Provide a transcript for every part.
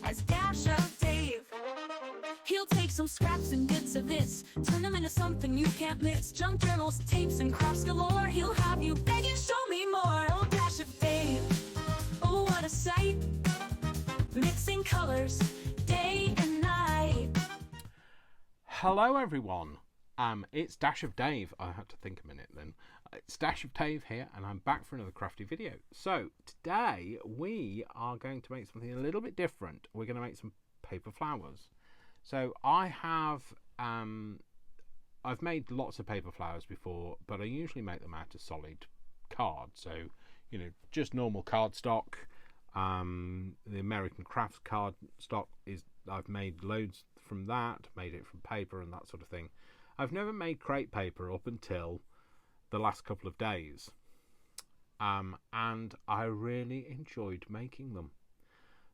as Dash of Dave. He'll take some scraps and bits of this, turn them into something you can't miss. Junk journals, tapes, and crafts galore. He'll have you begging, show me more. Oh, Dash of Dave, oh, what a sight. Mixing colors, day and night. Hello everyone, it's Dash of Dave. I had to think a minute then. It's Dash of Dave here, and I'm back for another crafty video. So today we are going to make something a little bit different. We're going to make some paper flowers. So I've made lots of paper flowers before, but I usually make them out of solid card. So, you know, just normal cardstock. The American Crafts card stock is, I've made loads from that, made it from paper and that sort of thing. I've never made crepe paper up until the last couple of days, and I really enjoyed making them.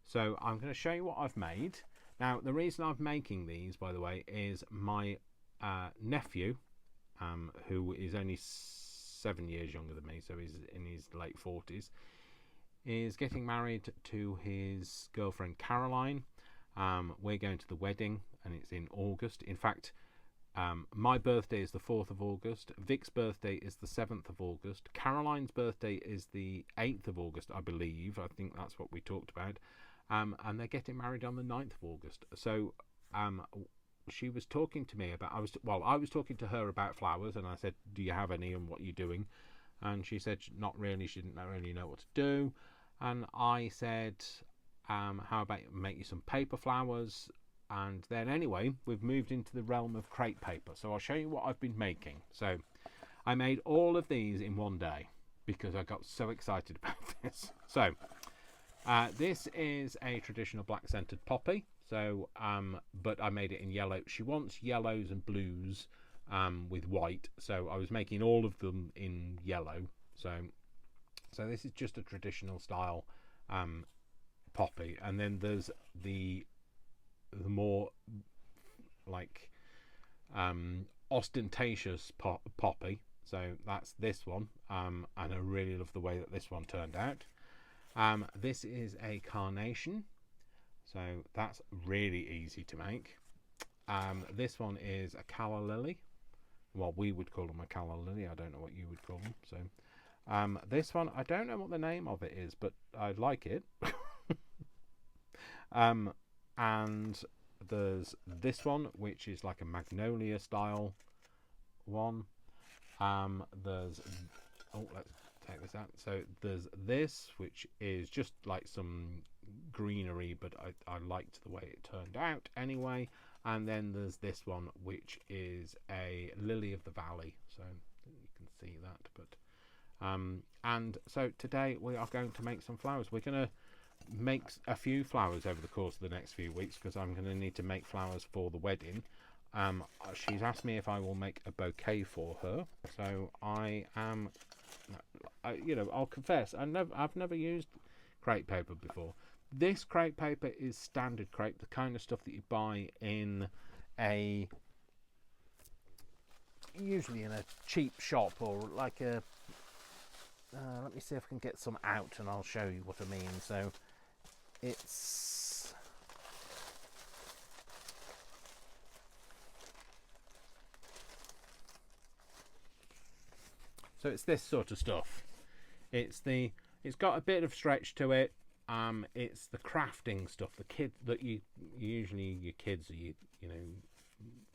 So I'm going to show you what I've made. Now, the reason I'm making these, by the way, is my nephew, who is only 7 years younger than me, so he's in his late 40s, is getting married to his girlfriend Caroline. We're going to the wedding, and it's in August. In fact, my birthday is the 4th of August. Vic's birthday is the 7th of August. Caroline's birthday is the 8th of August, I believe. I think that's what we talked about. And they're getting married on the 9th of August. So she was talking to me about, I was talking to her about flowers, and I said, do you have any and what are you doing? And she said, not really. She didn't really know what to do. And I said, how about make you some paper flowers? And then anyway, we've moved into the realm of crepe paper. So I'll show you what I've been making. So I made all of these in one day because I got so excited about this. So this is a traditional black centered poppy. So, but I made it in yellow. She wants yellows and blues with white. So I was making all of them in yellow. So this is just a traditional style poppy. And then there's the more like ostentatious poppy, so that's this one, and I really love the way that this one turned out. This is a carnation, so that's really easy to make. This one is a calla lily. Well, we would call them a calla lily. I don't know what you would call them. So this one, I don't know what the name of it is, but I like it. And there's this one, which is like a magnolia style one. Let's take this out. So there's this, which is just like some greenery, but I liked the way it turned out anyway. And then there's this one, which is a lily of the valley. So you can see that. But and so today we are going to make some flowers. We're going to make a few flowers over the course of the next few weeks because I'm going to need to make flowers for the wedding. She's asked me if I will make a bouquet for her, so I'll confess I've never used crepe paper before. This crepe paper is standard crepe, the kind of stuff that you buy in usually in a cheap shop, or like a let me see if I can get some out and I'll show you what I mean. So it's this sort of stuff. It's got a bit of stretch to it. It's the crafting stuff, the kids that usually your kids or you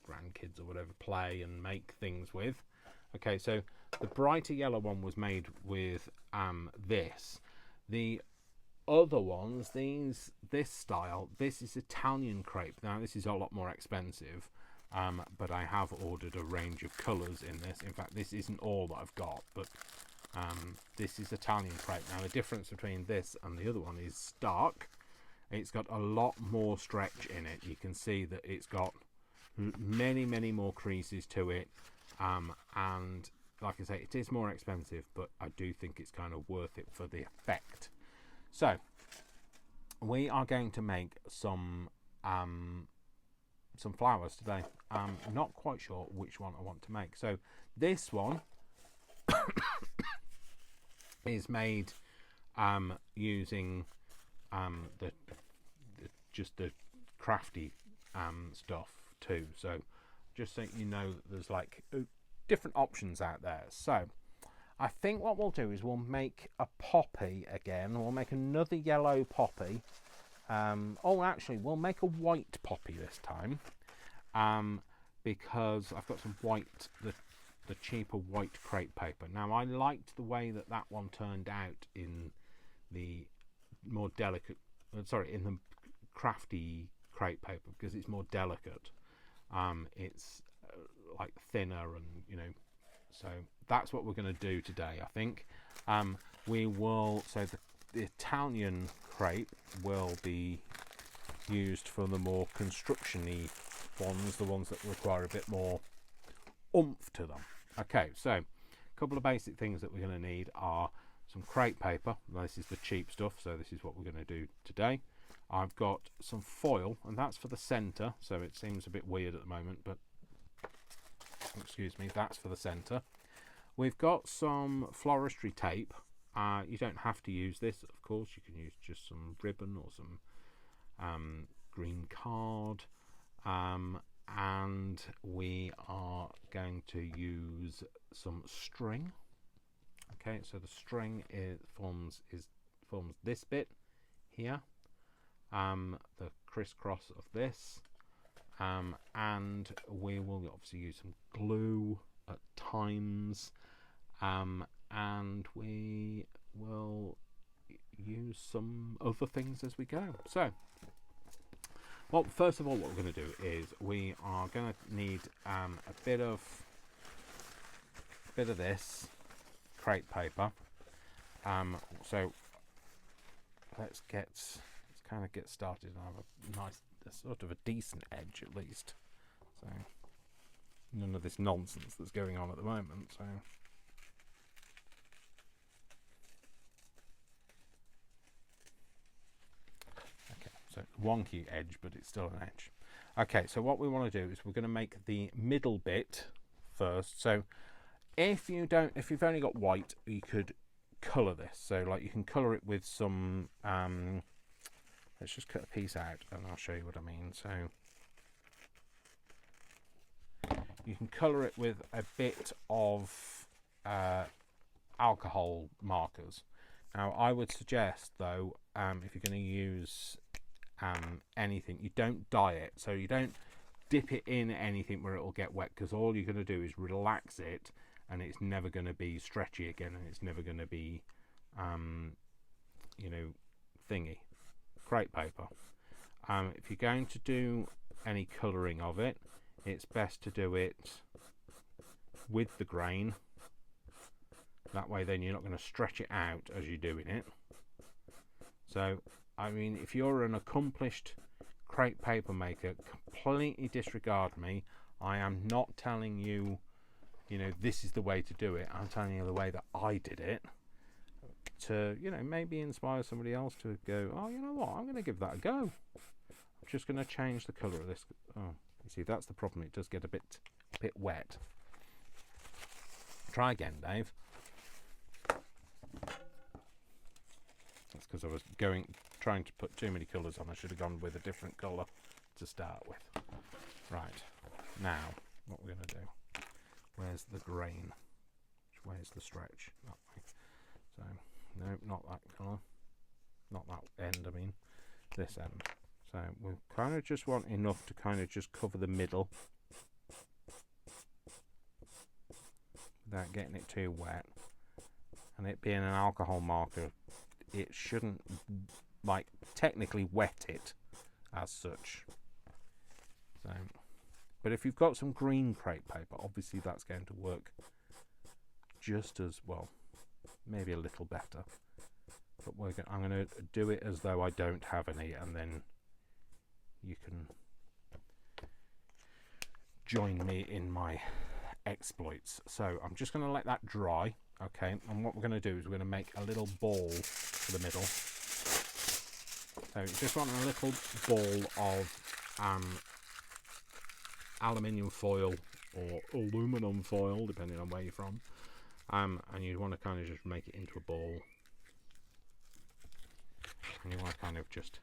grandkids or whatever play and make things with. Okay, so the brighter yellow one was made with this. The other ones, this style, this is Italian crepe. Now this is a lot more expensive, but I have ordered a range of colours in this. In fact, this isn't all that I've got, but this is Italian crepe. Now the difference between this and the other one is stark. It's got a lot more stretch in it. You can see that it's got many more creases to it, and like I say, it is more expensive, but I do think it's kind of worth it for the effect. So we are going to make some flowers today. I'm not quite sure which one I want to make. So this one is made using the just the crafty stuff too. So just so you know that there's like different options out there. So I think what we'll do is we'll make a poppy again. We'll make another yellow poppy. Oh, actually, we'll make a white poppy this time, because I've got some white, the cheaper white crepe paper. Now, I liked the way that that one turned out in the more delicate, in the crafty crepe paper, because it's more delicate. It's like thinner, and you know, so that's what we're going to do today. I think we will. So the Italian crepe will be used for the more construction-y ones, the ones that require a bit more oomph to them. Okay, so a couple of basic things that we're going to need are some crepe paper. This is the cheap stuff, so this is what we're going to do today. I've got some foil, and that's for the centre, so it seems a bit weird at the moment, but excuse me, that's for the centre. We've got some floristry tape. You don't have to use this, of course. You can use just some ribbon or some green card, and we are going to use some string. Okay, so the string forms this bit here, the crisscross of this, and we will obviously use some glue at times, and we will use some other things as we go. So, well, first of all, what we're going to do is we are going to need a bit of this crepe paper. So let's kind of get started and have a sort of a decent edge at least. So none of this nonsense that's going on at the moment. So. So wonky edge, but it's still an edge. Okay, so what we want to do is we're going to make the middle bit first. So if you've only got white, you could colour this. So like you can colour it with some, let's just cut a piece out and I'll show you what I mean. So you can colour it with a bit of alcohol markers. Now I would suggest though, if you're going to use anything, you don't dye it, so you don't dip it in anything where it will get wet, because all you're going to do is relax it and it's never going to be stretchy again, and it's never going to be you know, thingy crepe paper. If you're going to do any colouring of it, it's best to do it with the grain, that way then you're not going to stretch it out as you're doing it. So I mean, if you're an accomplished crepe paper maker, completely disregard me. I am not telling you, you know, this is the way to do it. I'm telling you the way that I did it, to, you know, maybe inspire somebody else to go, oh, you know what, I'm going to give that a go. I'm just going to change the colour of this. Oh, you see, that's the problem. It does get a bit wet. Try again, Dave. That's because I was trying to put too many colours on. I should have gone with a different colour to start with. Right, now what we're going to do, where's the grain, where's the stretch, that way. So no, not that colour, not that end, I mean this end. So we kind of just want enough to kind of just cover the middle without getting it too wet, and it being an alcohol marker, it shouldn't like technically wet it as such. So, but if you've got some green crepe paper, obviously that's going to work just as well, maybe a little better. But I'm going to do it as though I don't have any, and then you can join me in my exploits. So I'm just going to let that dry. Okay, and what we're going to do is we're going to make a little ball for the middle. So you just want a little ball of aluminium foil or aluminum foil, depending on where you're from, and you want to kind of just make it into a ball, and you want to kind of just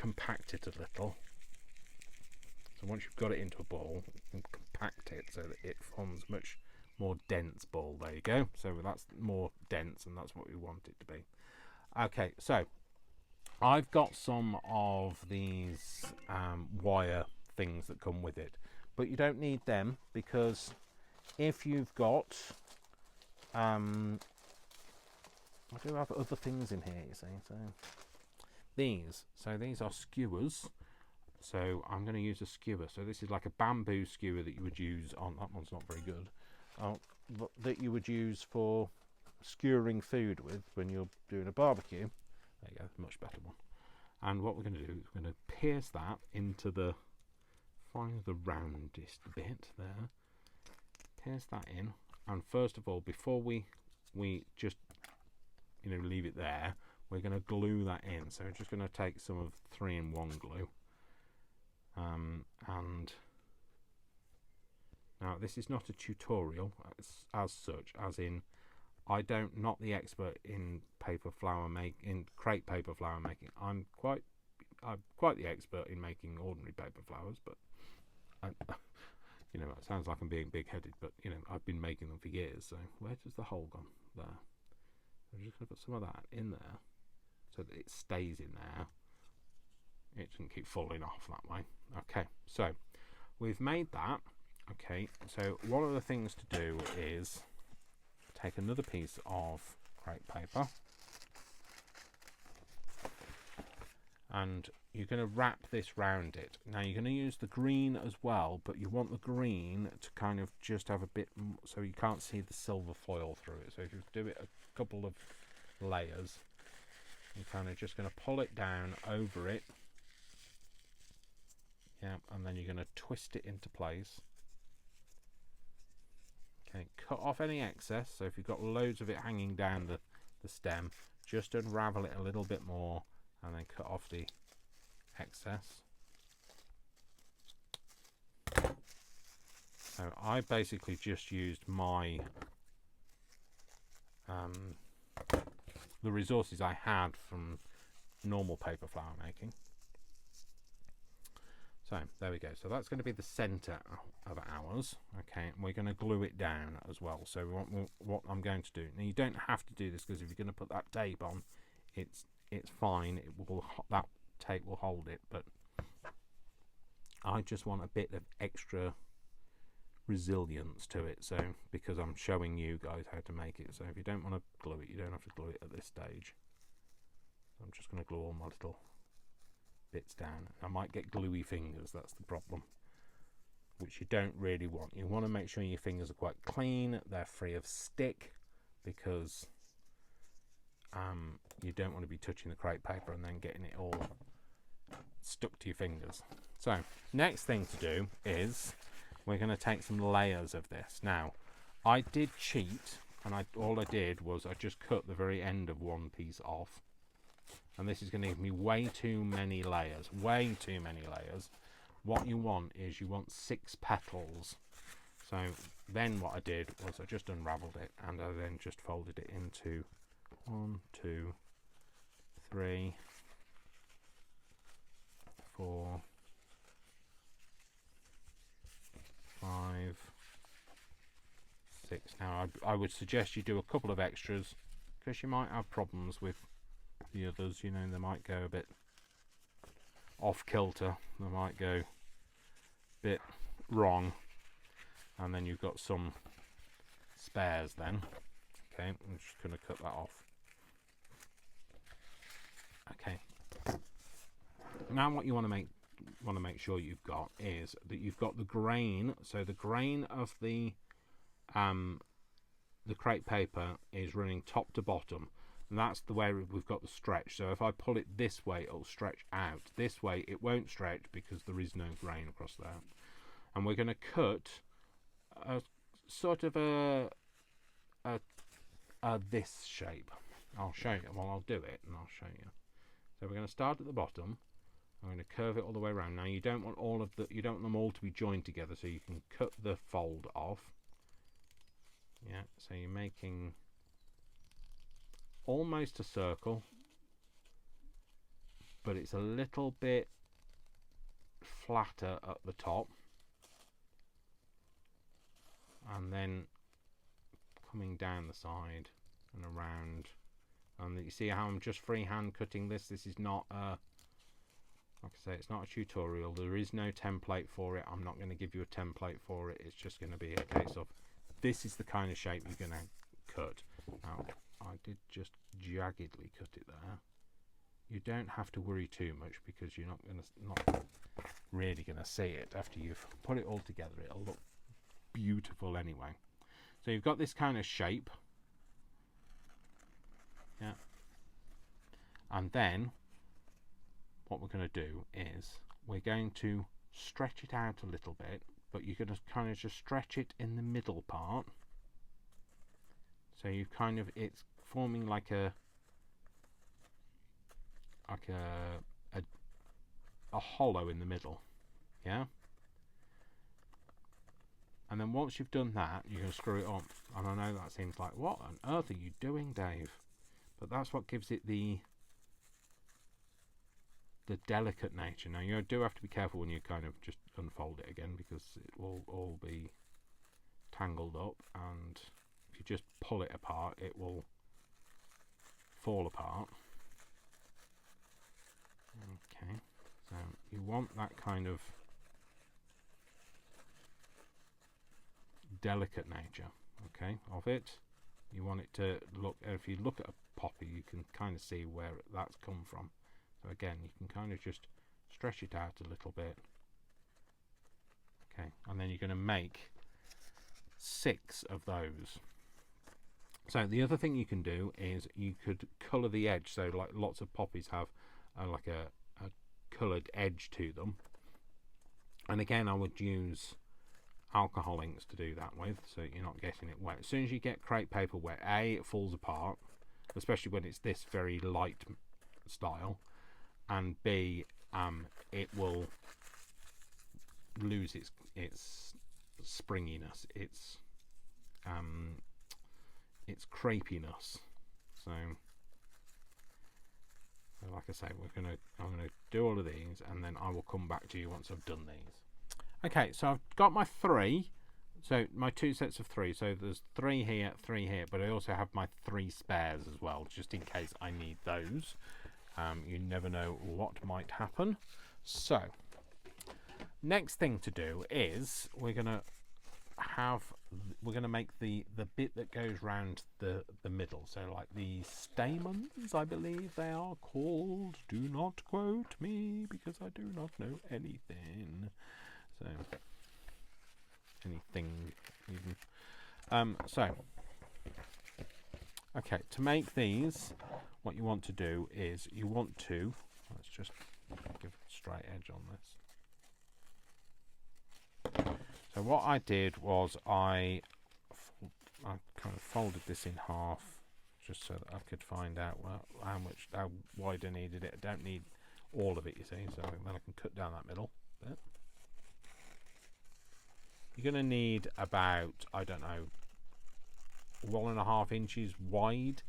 compact it a little. So once you've got it into a ball, you can compact it so that it forms much more dense ball. There you go. So that's more dense, and that's what we want it to be. Okay, so I've got some of these wire things that come with it, but you don't need them, because if you've got I do have other things in here, you see. So these are skewers. So I'm going to use a skewer. So this is like a bamboo skewer that you would use on, that one's not very good, but that you would use for skewering food with when you're doing a barbecue. There you go, much better one. And what we're going to do is we're going to pierce that into find the roundest bit there, pierce that in, and first of all, before we just leave it there, we're going to glue that in. So we're just going to take some of 3-in-1 glue, and now this is not a tutorial as such, as in not the expert in crepe paper flower making. I'm quite the expert in making ordinary paper flowers, but it sounds like I'm being big-headed, but I've been making them for years. So where does the hole gone? There. I'm just going to put some of that in there so that it stays in there. It doesn't keep falling off that way. Okay, so we've made that. Okay, so one of the things to do is take another piece of crepe paper, and you're going to wrap this round it. Now you're going to use the green as well, but you want the green to kind of just have a bit, so you can't see the silver foil through it. So if you do it a couple of layers, you're kind of just going to pull it down over it. Yeah, and then you're going to twist it into place. Okay, cut off any excess. So if you've got loads of it hanging down the stem, just unravel it a little bit more and then cut off the excess. So I basically just used my the resources I had from normal paper flower making. So there we go. So that's going to be the center of ours. Okay, and we're going to glue it down as well. So what I'm going to do now, you don't have to do this, because if you're going to put that tape on, it's fine. That tape will hold it, but I just want a bit of extra resilience to it. So because I'm showing you guys how to make it. So if you don't want to glue it, you don't have to glue it at this stage. So I'm just going to glue all my little bits down. I might get gluey fingers, that's the problem, which you don't really want. You want to make sure your fingers are quite clean, they're free of stick, because you don't want to be touching the crepe paper and then getting it all stuck to your fingers. So next thing to do is we're going to take some layers of this. Now I did cheat, and all I did was I just cut the very end of one piece off. And this is going to give me way too many layers. What you want is 6 petals. So then what I did was I just unraveled it, and I then just folded it into 1, 2, 3, 4, 5, 6. Now I would suggest you do a couple of extras, because you might have problems with the others. They might go a bit off kilter, they might go a bit wrong, and then you've got some spares then. Okay, I'm just going to cut that off. Okay, now what you want to make sure you've got is that you've got the grain. So the grain of the crepe paper is running top to bottom. And that's the way we've got the stretch. So if I pull it this way, it'll stretch out. This way, it won't stretch because there is no grain across there. And we're going to cut a sort of a this shape. I'll show you. Well, I'll do it and I'll show you. So we're going to start at the bottom. I'm going to curve it all the way around. Now you don't want you don't want them all to be joined together, so you can cut the fold off. Yeah. So you're making almost a circle, but it's a little bit flatter at the top, and then coming down the side and around. And you see how I'm just freehand cutting this. This is not a, like I say, it's not a tutorial. There is no template for it. I'm not going to give you a template for it. It's just going to be a case of, this is the kind of shape you're going to cut. Now, I did just jaggedly cut it there. You don't have to worry too much, because you're not really going to see it after you've put it all together. It'll look beautiful anyway. So you've got this kind of shape, yeah, and then what we're going to do is we're going to stretch it out a little bit, but you're going to kind of just stretch it in the middle part, so you've kind of, it's forming like a hollow in the middle, yeah. And then once you've done that, you can screw it up. And I know that seems like, what on earth are you doing, Dave? But that's what gives it the delicate nature. Now, you do have to be careful when you kind of just unfold it again, because it will all be tangled up. And if you just pull it apart, it will fall apart. Okay, so you want that kind of delicate nature, okay, of it. You want it to look, if you look at a poppy, you can kind of see where that's come from. So again, you can kind of just stretch it out a little bit, okay, and then you're going to make 6 of those. So the other thing you can do is you could colour the edge. So like lots of poppies have like a coloured edge to them, and again I would use alcohol inks to do that with, so you're not getting it wet. As soon as you get crepe paper wet, A, it falls apart, especially when it's this very light style, and B, it will lose its springiness, its crepiness. So like I say, I'm gonna do all of these, and then I will come back to you once I've done these. Okay, so I've got my 3, so my 2 sets of 3. So there's 3 here, 3 here, but I also have my 3 spares as well, just in case I need those. You never know what might happen. So next thing to do is we're gonna make the bit that goes round the middle. So like the stamens, I believe they are called. Do not quote me, because I do not know anything. So anything even. So okay, to make these, what you want to do is you want to, let's just give a straight edge on this. So what I did was I kind of folded this in half, just so that I could find out how wide I needed it. I don't need all of it, you see, so then I can cut down that middle bit. You're going to need about, I don't know, 1.5 inches wide.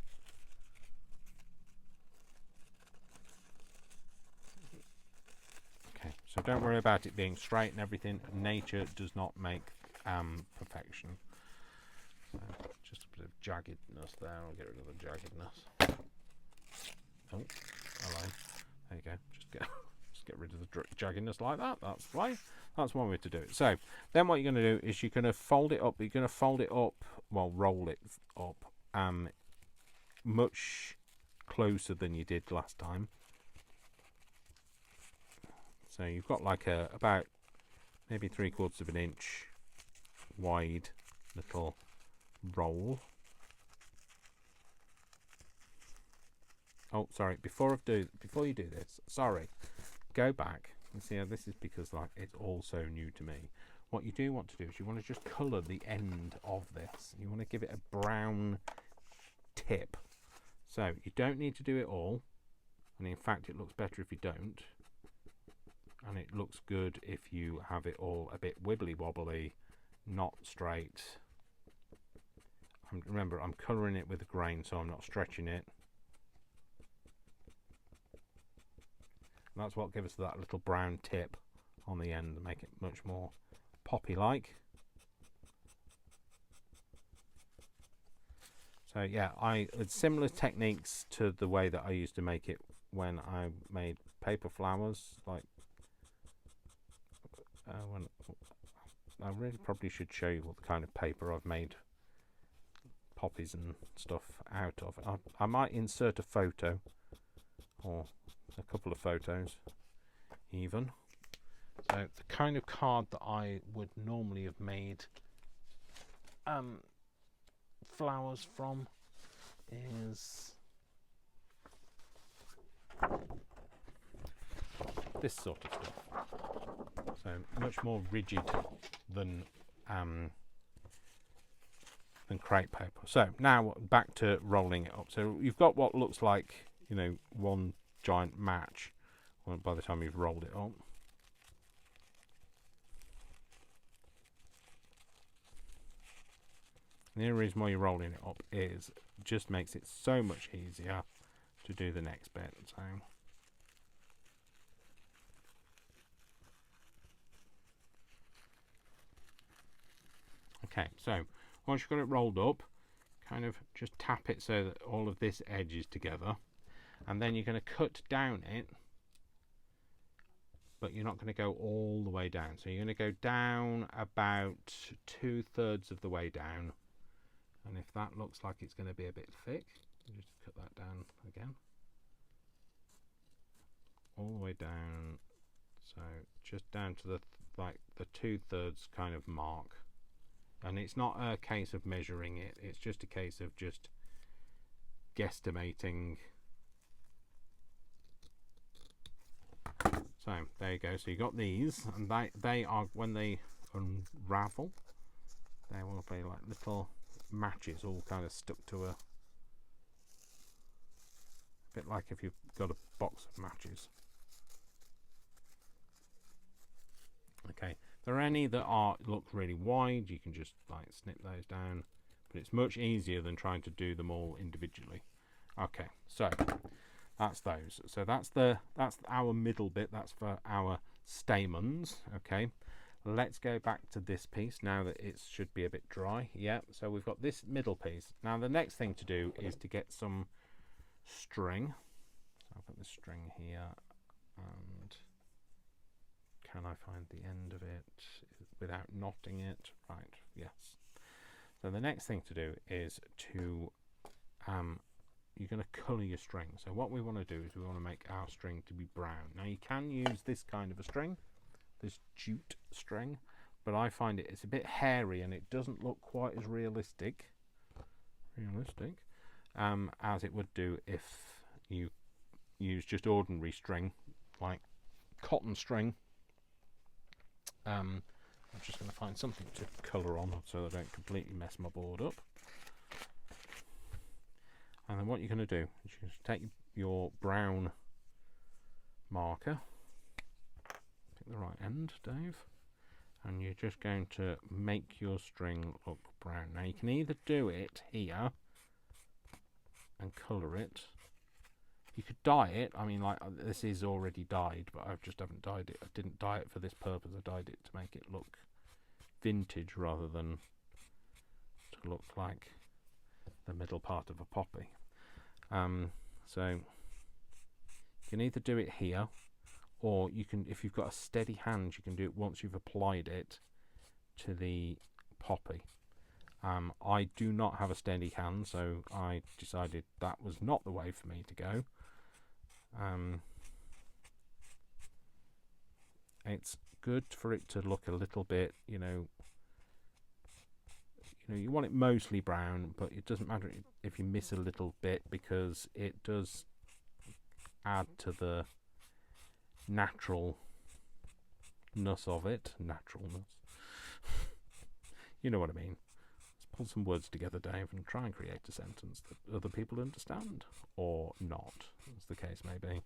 Okay, so don't worry about it being straight and everything. Nature does not make perfection. So just a bit of jaggedness there. I'll get rid of the jaggedness. Oh, hello. There you go. Just get rid of the jaggedness like that. That's fine. That's one way to do it. So then what you're going to do is you're going to fold it up. You're going to fold it up, well, roll it up much closer than you did last time. So you've got like about maybe 3/4 of an inch wide little roll. Oh, sorry. Before you do this, sorry, go back and see how this is, because like it's all so new to me. What you do want to do is you want to just colour the end of this. You want to give it a brown tip. So you don't need to do it all, and in fact it looks better if you don't, and it looks good if you have it all a bit wibbly wobbly, not straight. Remember, I'm colouring it with a grain, so I'm not stretching it. That's what gives us that little brown tip on the end and make it much more poppy-like. So yeah, it's similar techniques to the way that I used to make it when I made paper flowers. Like, when I really probably should show you what the kind of paper I've made poppies and stuff out of. I might insert a photo, or a couple of photos even. So the kind of card that I would normally have made flowers from is this sort of stuff. So much more rigid than crepe paper. So now back to rolling it up. So you've got what looks like, you know, one giant match by the time you've rolled it up. And the only reason why you're rolling it up is it just makes it so much easier to do the next bit. So okay, so once you've got it rolled up, kind of just tap it so that all of this edge is together, and then you're going to cut down it, but you're not going to go all the way down. So you're going to go down about 2/3 of the way down, and if that looks like it's going to be a bit thick, you just cut that down again, all the way down. So just down to the the 2/3 kind of mark. And it's not a case of measuring it, it's just a case of just guesstimating. So there you go. So you got these, and they are, when they unravel, they will be like little matches all kind of stuck to a bit like if you've got a box of matches. Okay, if there are any that look really wide, you can just like snip those down, but it's much easier than trying to do them all individually. Okay, so that's those. So that's our middle bit. That's for our stamens. Okay, let's go back to this piece now that it should be a bit dry. Yeah, so we've got this middle piece. Now the next thing to do is to get some string. So I'll put the string here, and can I find the end of it without knotting it? Right, yes. So the next thing to do is to you're going to colour your string. So what we want to do is we want to make our string to be brown. Now you can use this kind of a string, this jute string, but I find it's a bit hairy and it doesn't look quite as realistic as it would do if you use just ordinary string, like cotton string. I'm just going to find something to colour on so that I don't completely mess my board up. And then what you're going to do is you just take your brown marker, pick the right end, Dave, and you're just going to make your string look brown. Now you can either do it here and colour it. You could dye it. I mean, like, this is already dyed, but I just haven't dyed it. I didn't dye it for this purpose. I dyed it to make it look vintage rather than to look like the middle part of a poppy. So you can either do it here, or you can, if you've got a steady hand, you can do it once you've applied it to the poppy. I do not have a steady hand, so I decided that was not the way for me to go. It's good for it to look a little bit, you know, you want it mostly brown, but it doesn't matter if you miss a little bit, because it does add to the naturalness of it. Naturalness. You know what I mean. Let's pull some words together, Dave, and try and create a sentence that other people understand, or not, as the case may be.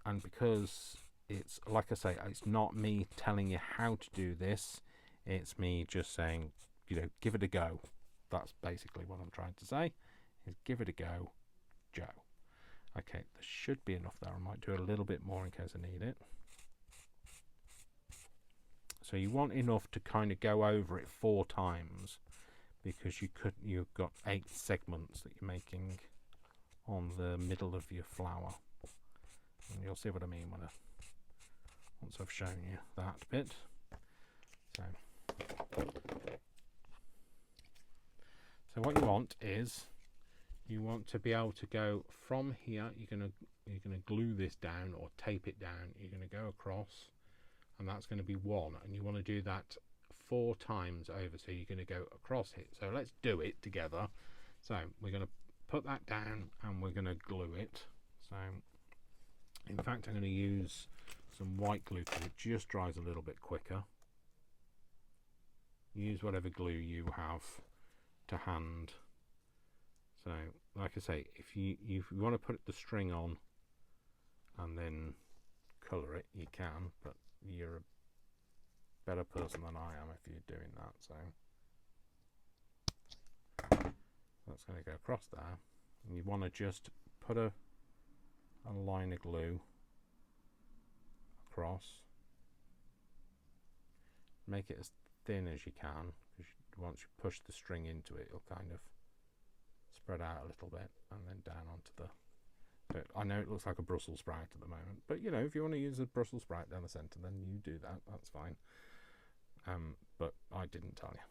And because it's, like I say, it's not me telling you how to do this, it's me just saying, you know, give it a go. That's basically what I'm trying to say. is give it a go, Joe. Okay, there should be enough there. I might do a little bit more in case I need it. So you want enough to kind of go over it 4 times, because you've got 8 segments that you're making on the middle of your flower, and you'll see what I mean once I've shown you that bit. So what you want is, you want to be able to go from here. You're gonna glue this down or tape it down. You're gonna go across, and that's going to be 1, and you want to do that 4 times over. So you're going to go across it. So let's do it together. So we're going to put that down and we're going to glue it. So in fact, I'm going to use some white glue because it just dries a little bit quicker. Use whatever glue you have to hand. So like I say, if you want to put the string on and then colour it, you can, but you're a better person than I am if you're doing that. So that's going to go across there, and you want to just put a line of glue across, make it as thin as you can, because once you push the string into it, it'll kind of spread out a little bit, and then down onto the. But I know it looks like a Brussels sprout at the moment, but you know, if you want to use a Brussels sprout down the centre, then you do that. That's fine. But I didn't tell you.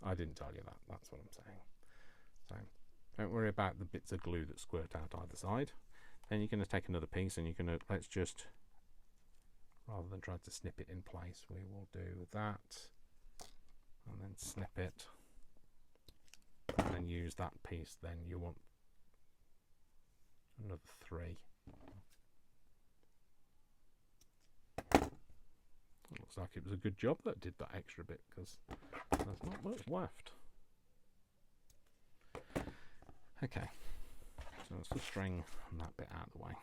I didn't tell you that. That's what I'm saying. So don't worry about the bits of glue that squirt out either side. Then you're going to take another piece, and you're going to, let's just, rather than try to snip it in place, we will do that, and then snip it, and then use that piece. Then you want another 3. It looks like it was a good job that did that extra bit, because there's not much left. Okay, so that's the string and that bit out of the way.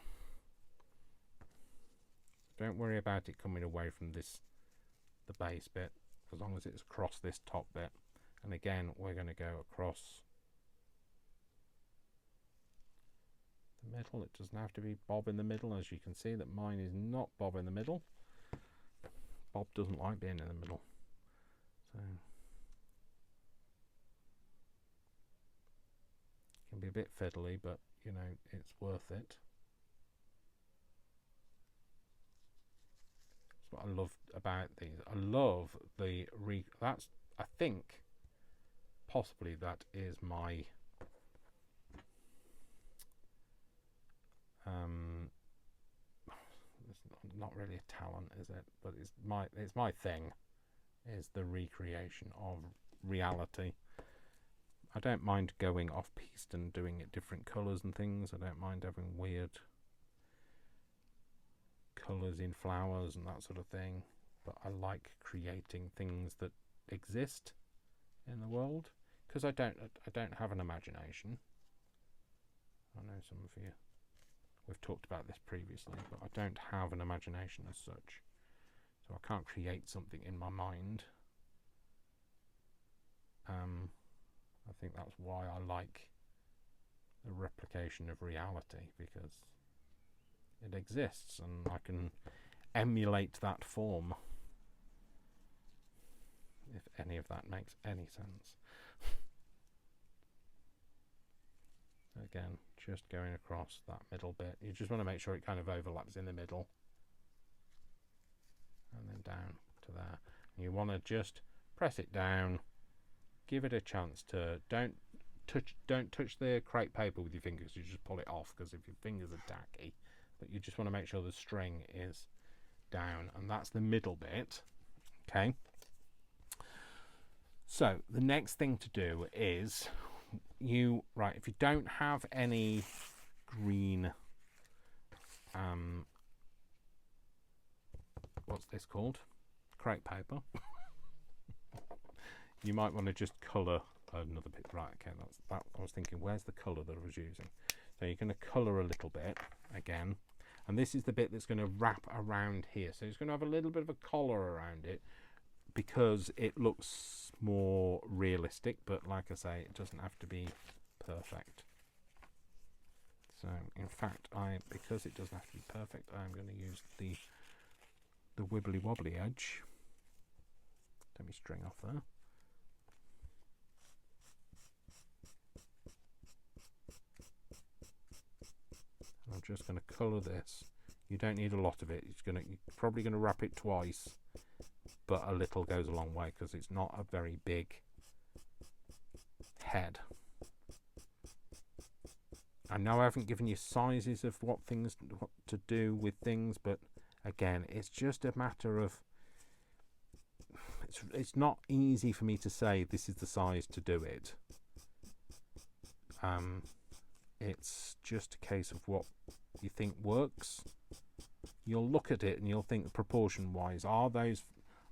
Don't worry about it coming away from the base bit, as long as it's across this top bit. And again, we're going to go across the middle. It doesn't have to be bob in the middle. As you can see, that mine is not bob in the middle. Bob doesn't like being in the middle, so it can be a bit fiddly, but you know, it's worth it. That's what I love about these. I love the that's, I think possibly that is my it's not really a talent, is it? But it's my thing, is the recreation of reality. I don't mind going off piste and doing it different colours and things. I don't mind having weird colours in flowers and that sort of thing. But I like creating things that exist in the world, because I don't have an imagination. I know some of you, we've talked about this previously, but I don't have an imagination as such, so I can't create something in my mind. I think that's why I like the replication of reality, because it exists and I can emulate that form, if any of that makes any sense. Again, just going across that middle bit. You just want to make sure it kind of overlaps in the middle, and then down to there. And you want to just press it down, give it a chance to, don't touch the crepe paper with your fingers. You just pull it off, because if your fingers are tacky. But you just want to make sure the string is down, and that's the middle bit. Okay, so the next thing to do is, if you don't have any green, what's this called, crepe paper, you might want to just colour another bit. Right, okay, that's that. I was thinking, where's the colour that I was using? So you're going to colour a little bit again, and this is the bit that's going to wrap around here. So it's going to have a little bit of a collar around it, because it looks more realistic. But like I say, it doesn't have to be perfect. So in fact, because it doesn't have to be perfect, I'm going to use the wibbly wobbly edge. Let me string off there. I'm just going to colour this. You don't need a lot of it. You're probably going to wrap it twice, but a little goes a long way because it's not a very big head. I know I haven't given you sizes of what to do with things, but again, it's just a matter of it's not easy for me to say this is the size to do it. It's just a case of what you think works. You'll look at it and you'll think proportion wise, are those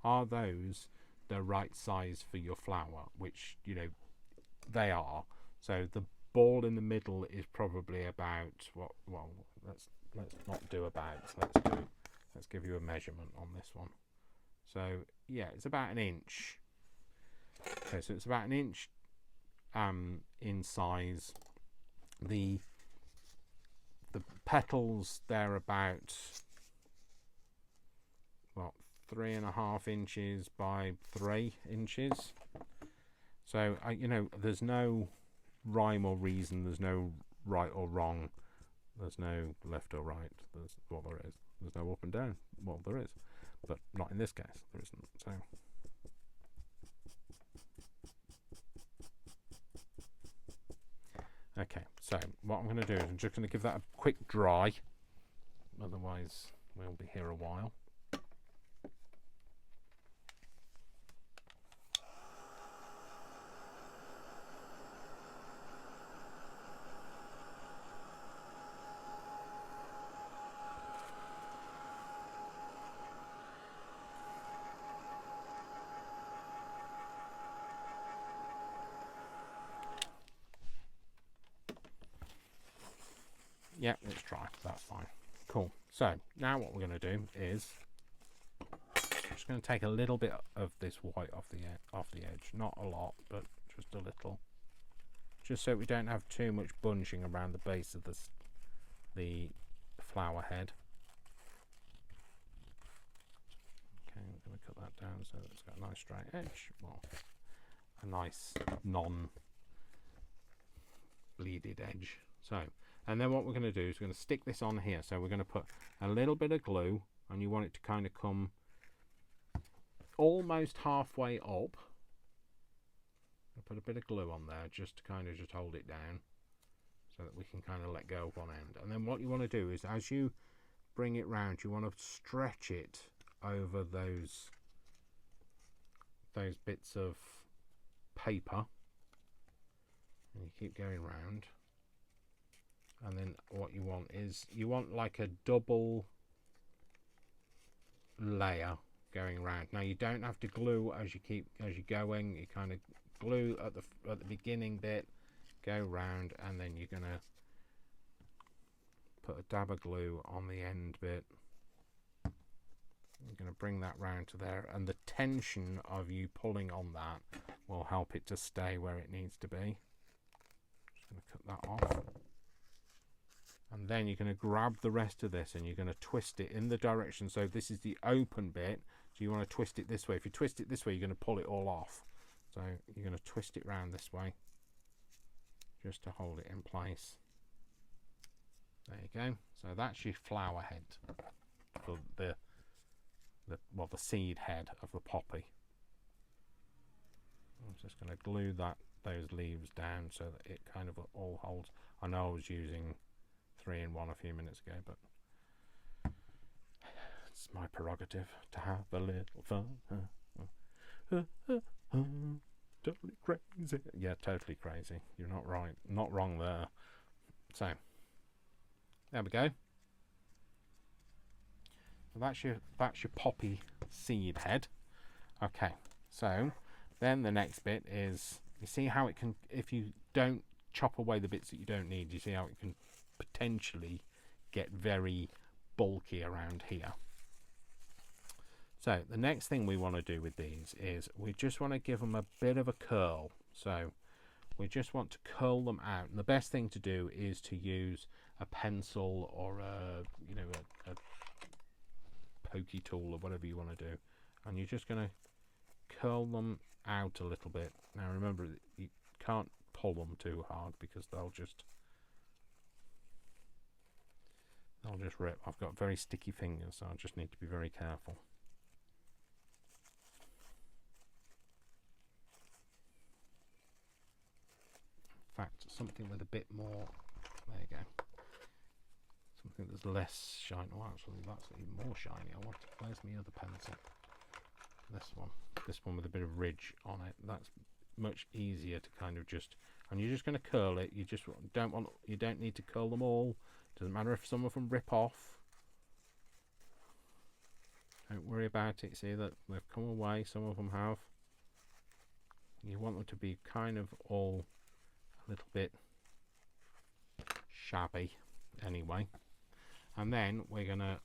the right size for your flower, which they are. So the ball in the middle is probably about let's not do about, let's give you a measurement on this one. So yeah, it's about 1 inch. Okay, so it's about 1 inch in size. The petals, they're about 3.5 inches by 3 inches. So there's no rhyme or reason, there's no right or wrong, there's no left or right, there's what there is. There's no up and down, well there is, but not in this case, there isn't. So okay, so what I'm going to do is I'm just going to give that a quick dry, otherwise we'll be here a while. Yeah, it's dry. That's fine. Cool. So now what we're going to do is I'm just going to take a little bit of this white off the edge. Not a lot, but just a little. Just so we don't have too much bunching around the base of the flower head. Okay, I'm going to cut that down so that it's got a nice straight edge. Well, a nice non-bleeded edge. So. And then what we're going to do is we're going to stick this on here. So we're going to put a little bit of glue, and you want it to kind of come almost halfway up. I'll put a bit of glue on there just to kind of just hold it down so that we can kind of let go of one end. And then what you want to do is as you bring it round, you want to stretch it over those bits of paper. And you keep going round. And then what you want is like a double layer going around. Now you don't have to glue as you're going. You kind of glue at the beginning bit, go round, and then you're gonna put a dab of glue on the end bit. You're gonna bring that round to there, and the tension of you pulling on that will help it to stay where it needs to be. Just gonna cut that off. And then you're going to grab the rest of this and you're going to twist it in the direction. So this is the open bit. So you want to twist it this way. If you twist it this way, you're going to pull it all off. So you're going to twist it round this way just to hold it in place. There you go. So that's your flower head for the seed head of the poppy. I'm just going to glue those leaves down so that it kind of all holds. I know I was using 3-in-1 a few minutes ago, but it's my prerogative to have a little fun. Totally crazy. Yeah, totally crazy. You're not right. Not wrong there. So there we go. So that's your poppy seed head. Okay, so then the next bit is, you see how it can, if you don't chop away the bits that you don't need, you see how it can potentially get very bulky around here. So the next thing we want to do with these is we just want to give them a bit of a curl. So we just want to curl them out. And the best thing to do is to use a pencil or a pokey tool or whatever you want to do, and you're just going to curl them out a little bit. Now remember, you can't pull them too hard because they'll just rip. I've got very sticky fingers, so I just need to be very careful. In fact, something with a bit more, there you go, something that's less shiny. Oh, actually that's even more shiny. Where's my other pencil? This one with a bit of ridge on it. That's much easier to kind of just, and you're just going to curl it. You don't need to curl them all. Doesn't matter if some of them rip off. Don't worry about it. See that they've come away, some of them have. You want them to be kind of all a little bit shabby anyway. And then we're going to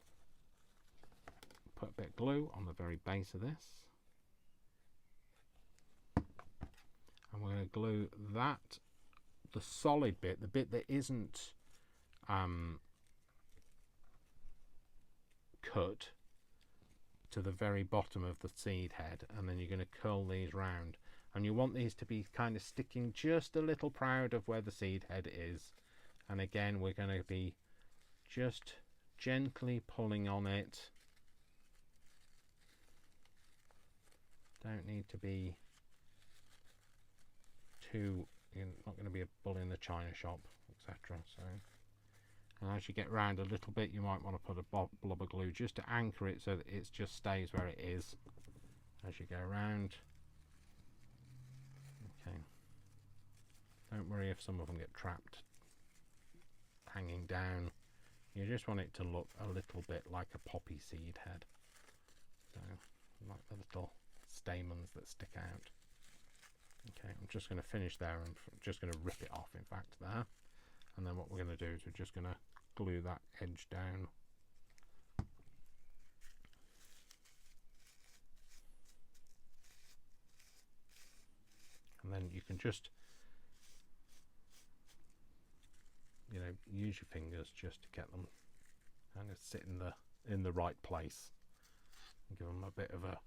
put a bit of glue on the very base of this. And we're going to glue that, the solid bit, the bit that isn't cut, to the very bottom of the seed head, and then you're going to curl these round, and you want these to be kind of sticking just a little proud of where the seed head is. And again, we're going to be just gently pulling on it. Don't need to be too, you're not going to be a bull in the china shop, etc. So, and as you get round a little bit, you might want to put a blob of glue just to anchor it so that it just stays where it is as you go around. Okay, don't worry if some of them get trapped hanging down. You just want it to look a little bit like a poppy seed head, so like the little stamens that stick out. Okay, I'm just going to finish there, and just going to rip it off, in fact, there. And then what we're going to do is we're just going to glue that edge down. And then you can just, you know, use your fingers just to get them kind of sit in the right place and give them a bit of a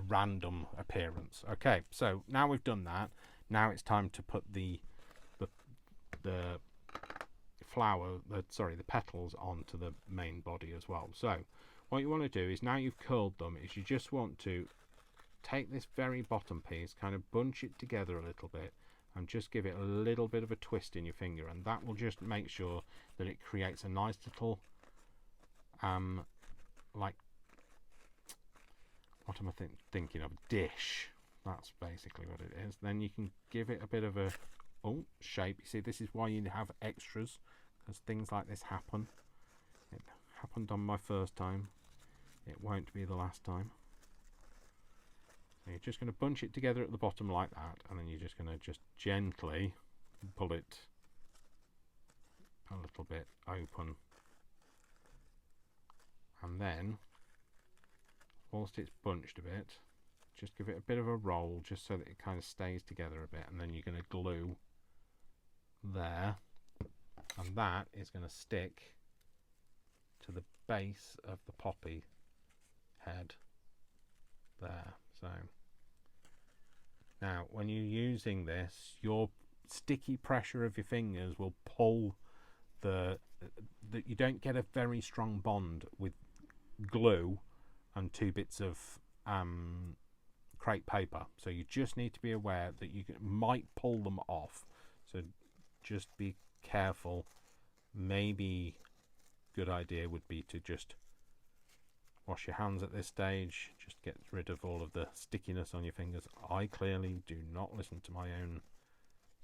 random appearance. Okay, so now we've done that, now it's time to put the flower, the petals onto the main body as well. So what you want to do is, now you've curled them, is you just want to take this very bottom piece, kind of bunch it together a little bit, and just give it a little bit of a twist in your finger, and that will just make sure that it creates a nice little like, what am I thinking of? Dish. That's basically what it is. Then you can give it a bit of a shape. You see, this is why you have extras, because things like this happen. It happened on my first time. It won't be the last time. So you're just going to bunch it together at the bottom like that, and then you're just going to just gently pull it a little bit open, and then whilst it's bunched a bit, just give it a bit of a roll just so that it kind of stays together a bit, and then you're going to glue there, and that is going to stick to the base of the poppy head there. So now when you're using this, your sticky pressure of your fingers will pull you don't get a very strong bond with glue and 2 bits of crepe paper, so you just need to be aware that you might pull them off, so just be careful. Maybe good idea would be to just wash your hands at this stage, just get rid of all of the stickiness on your fingers. I clearly do not listen to my own,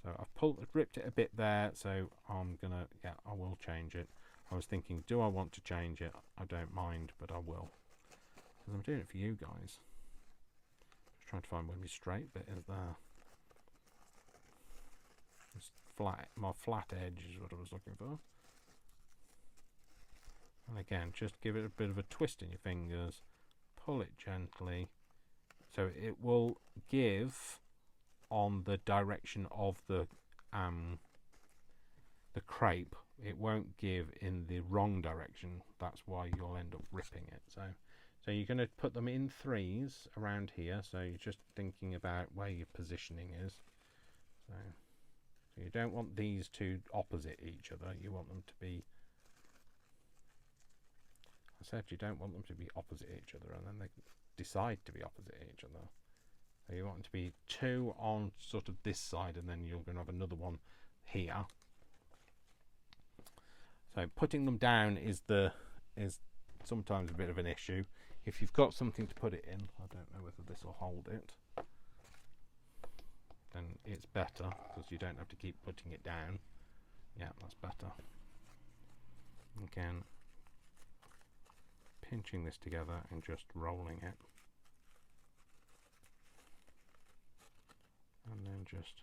so I've ripped it a bit there, so I'm gonna, yeah, I will change it. I was thinking, do I want to change it? I don't mind, but I will, because I'm doing it for you guys. Just trying to find where my straight bit is there. It's flat, my flat edge is what I was looking for. And again, just give it a bit of a twist in your fingers, pull it gently, so it will give on the direction of the crepe, it won't give in the wrong direction. That's why you'll end up ripping it. So you're going to put them in threes around here. So you're just thinking about where your positioning is. So you don't want these two opposite each other. You want them to be, I said you don't want them to be opposite each other, and then they decide to be opposite each other. So you want them to be two on sort of this side, and then you're going to have another one here. So putting them down is sometimes a bit of an issue. If you've got something to put it in, I don't know whether this will hold it, then it's better because you don't have to keep putting it down. Yeah, that's better. Again, pinching this together and just rolling it, and then just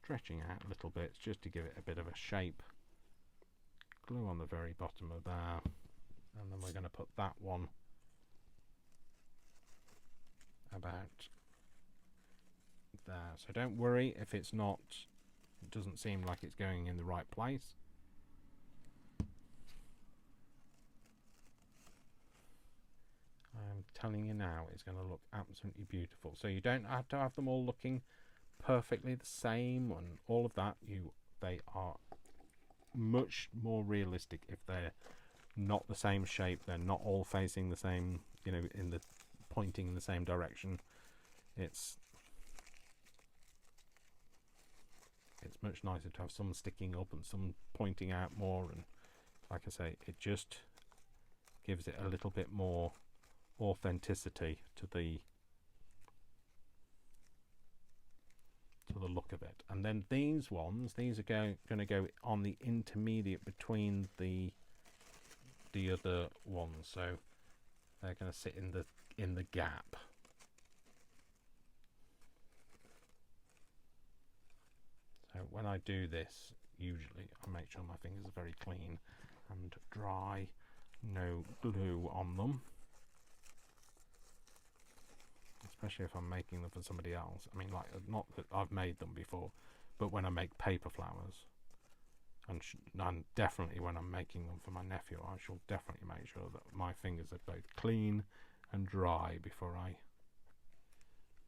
stretching out a little bit just to give it a bit of a shape. Glue on the very bottom of there, and then we're going to put that one about there. So don't worry if it doesn't seem like it's going in the right place. I'm telling you now, it's going to look absolutely beautiful. So you don't have to have them all looking perfectly the same and all of that. They are much more realistic if they're not the same shape, they're not all facing the same, pointing in the same direction. It's much nicer to have some sticking up and some pointing out more, and like I say, it just gives it a little bit more authenticity to the look of it. And then these are going to go on the intermediate between the other ones, so they're going to sit in the gap. So when I do this, usually I make sure my fingers are very clean and dry, no glue on them, especially if I'm making them for somebody else. I mean, like, not that I've made them before, but when I make paper flowers, and definitely when I'm making them for my nephew, I shall definitely make sure that my fingers are both clean and dry before I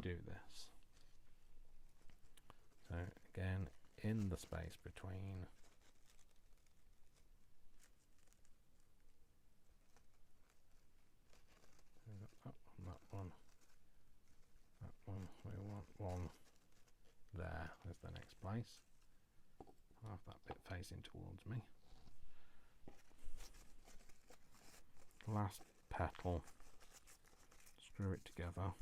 do this. So again, in the space between, that one, we want one there as the next place. I'll have that bit facing towards me. Last petal, screw it together.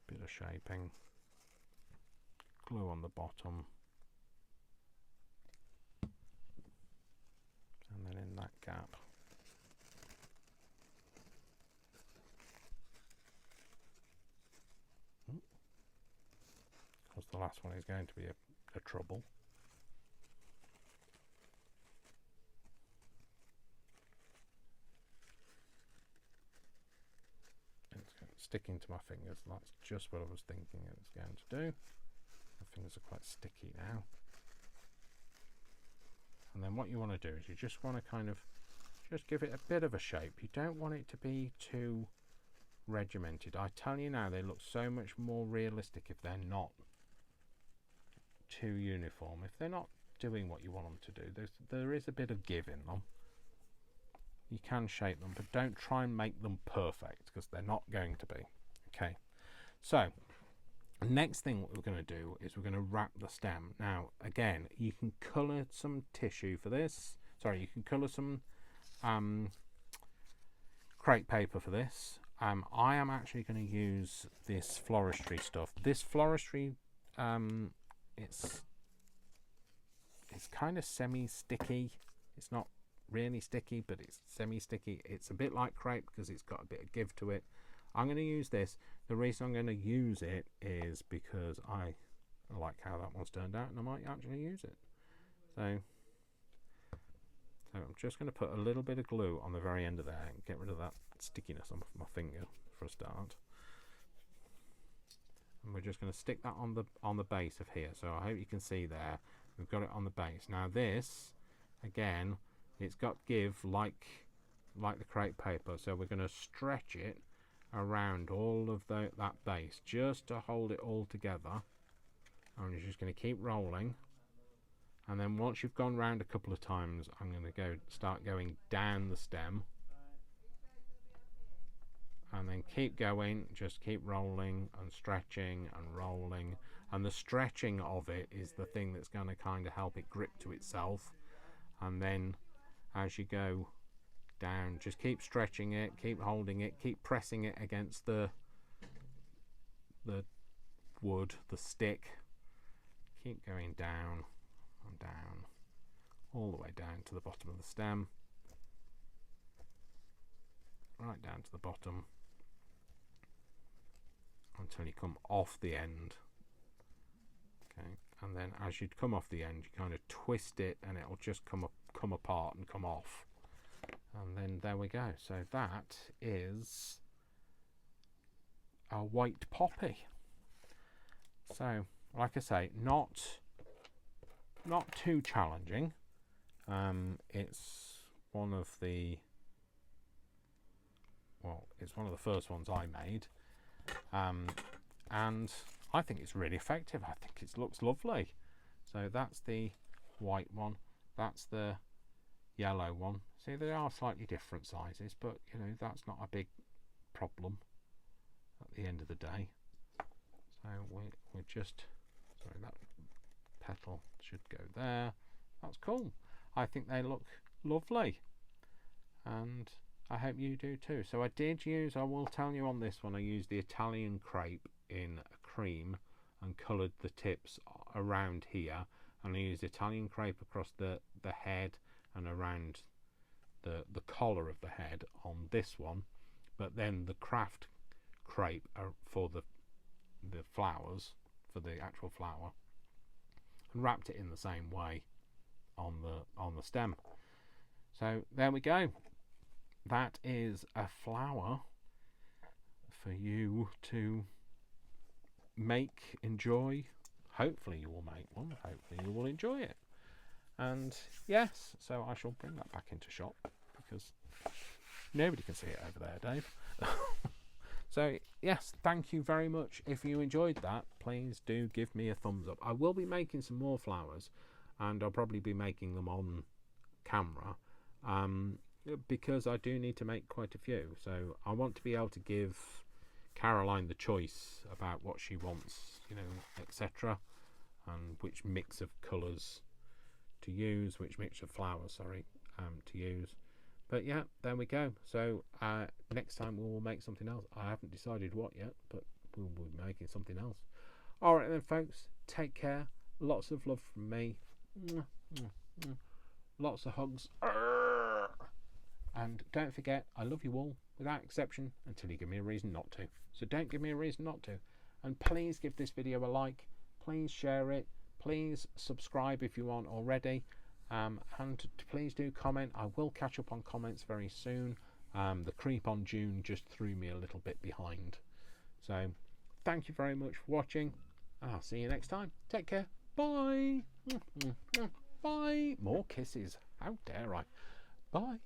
Bit of shaping, glue on the bottom, and then in that gap because the last one is going to be a trouble. It's sticking to my fingers. That's just what I was thinking it was going to do. My fingers are quite sticky now. And then what you want to do is you just want to kind of just give it a bit of a shape. You don't want it to be too regimented. I tell you now, they look so much more realistic if they're not too uniform. If they're not doing what you want them to do, there is a bit of give in them. You can shape them, but don't try and make them perfect because they're not going to be. Okay, so next thing what we're going to do is we're going to wrap the stem. Now again, you can colour some tissue for this. Sorry, you can colour some crepe paper for this. I am actually going to use this floristry stuff. This floristry, it's kind of semi-sticky. It's not really sticky, but it's semi-sticky. It's a bit like crepe because it's got a bit of give to it. I'm going to use this. The reason I'm going to use it is because I like how that one's turned out, and I might actually use it. So I'm just going to put a little bit of glue on the very end of there and get rid of that stickiness on my finger for a start. And we're just going to stick that on the base of here. So I hope you can see there. We've got it on the base. Now this, again, it's got give like the crepe paper. So we're going to stretch it around all of that base just to hold it all together. And you're just going to keep rolling. And then once you've gone round a couple of times, I'm going to start going down the stem. And then keep going, just keep rolling and stretching and rolling. And the stretching of it is the thing that's going to kind of help it grip to itself. And then as you go down, just keep stretching it, keep holding it, keep pressing it against the wood, the stick. Keep going down and down, all the way down to the bottom of the stem. Right down to the bottom. Until you come off the end. Okay, and then as you come off the end, you kind of twist it and it'll just come apart and come off. And then there we go. So that is a white poppy. So like I say, not too challenging. It's one of the first ones I made. And I think it's really effective. I think it looks lovely. So that's the white one, that's the yellow one. See, they are slightly different sizes, but you know, that's not a big problem at the end of the day. So we're just, sorry, that petal should go there. That's cool. I think they look lovely, and I hope you do too. So I will tell you on this one, I used the Italian crepe in a cream and coloured the tips around here, and I used Italian crepe across the head and around the collar of the head on this one, but then the craft crepe for the flowers, for the actual flower, and wrapped it in the same way on the stem. So there we go. That is a flower for you to make, enjoy. Hopefully you will make one. Hopefully you will enjoy it. And yes, so I shall bring that back into shop because nobody can see it over there, Dave. So yes, thank you very much. If you enjoyed that, please do give me a thumbs up. I will be making some more flowers, and I'll probably be making them on camera. Because I do need to make quite a few, so I want to be able to give Caroline the choice about what she wants, you know, etc., and which mix of colours to use, which mix of flowers, sorry, to use. But yeah, there we go. So next time we will make something else. I haven't decided what yet, but we'll be making something else. All right then, folks, take care. Lots of love from me. Lots of hugs. And don't forget, I love you all, without exception, until you give me a reason not to. So don't give me a reason not to. And please give this video a like. Please share it. Please subscribe if you aren't already. And please do comment. I will catch up on comments very soon. The creep on June just threw me a little bit behind. So thank you very much for watching. And I'll see you next time. Take care. Bye. Bye. More kisses. How dare I? Bye.